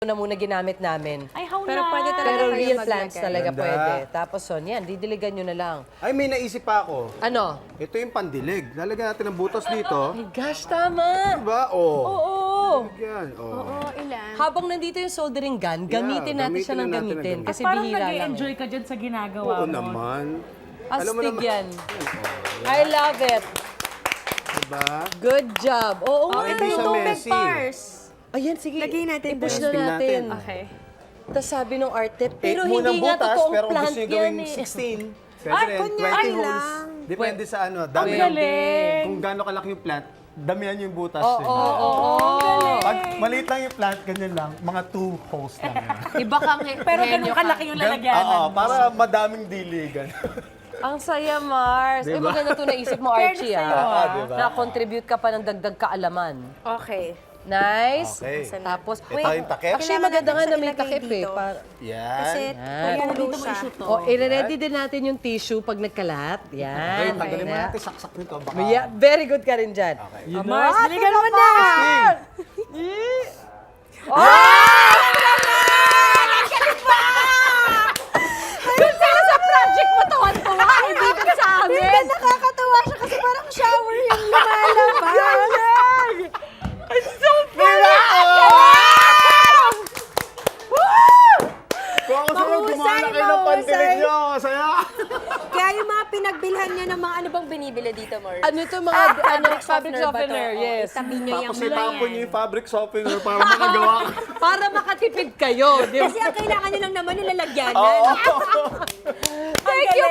na muna ginamit namin. Ay, how Pero na? pwede talaga Pero kayo real maglagay. plants talaga Ganda. pwede. Tapos yan, didiligan nyo na lang. Ay, may naisip pa ako. Ano? Ito yung pandilig. Lalagyan natin ng butas dito. Ay gosh, tama! Diba? Oh. Oo! Yan. Oh. Oo, ilan? Habang nandito yung soldering gun, gamitin natin gamitin siya ng na natin ng gamitin. gamitin. Kasi Parang bihira lang. nag-enjoy ka dyan sa ginagawa Oo mo. naman. Alam mo Astig naman. yan. I love it. Diba? Good job. Oo nga. Ito yung sa tubig, Messi. Pars. Ayan, sige. Lagay natin I-push doon. na natin. Okay. Tapos sabi nung arte, pero Eight munang hindi nga butas, totoong pero kung plant gusto nyo yan gawing eh. 16. Pwede Ay, rin, kunyari 20 holes. lang. Depende sa ano. Ang Dami. galing! Kung gaano kalaki yung plant, damihan nyo yung butas. Oo, eh. oo, oo. Pag maliit lang yung plant, ganyan lang, mga 2 holes lang yan. Iba kang Pero ganun kalaki yung lalagyanan Oo, mo. para madaming diligan. Ang saya, Mars. Ay, Diba? maganda ito naisip mo, Archie, sa'yo, diba? Na-contribute ka pa ng dagdag kaalaman. Okay. Nice. Okay. Tapos, Ito yung takip. actually, Kailangan maganda nga natin na may ilagay takip eh. dito. Yan. Kasi tumulo Dito mo siya. i-shoot to. O, i-ready din natin yung tissue pag nagkalat. Okay, Yan. tanggalin mo na. natin saksak nito. Baka... Yeah, very good ka rin dyan. Okay. You Mars, know? diligan mo na! Doon sila sa project mo, tawan-tuwa. Hindi doon sa amin. Hindi, nakakatawa siya kasi parang shower yung lumalabas. Kung ako sa'yo, Mahusay, gumana kayo ng pandilig mahusay. nyo. Saya. Kaya yung mga pinagbilhan niya ng mga ano bang binibili dito, Mars? Ano ito mga fabric softener, ba to? yes. Itabi niyo yung Tapos mga itapon yan. nyo yung fabric softener para makagawa. Para makatipid kayo. Di ba? Kasi ang kailangan nyo lang naman nilalagyanan. Oo. Thank you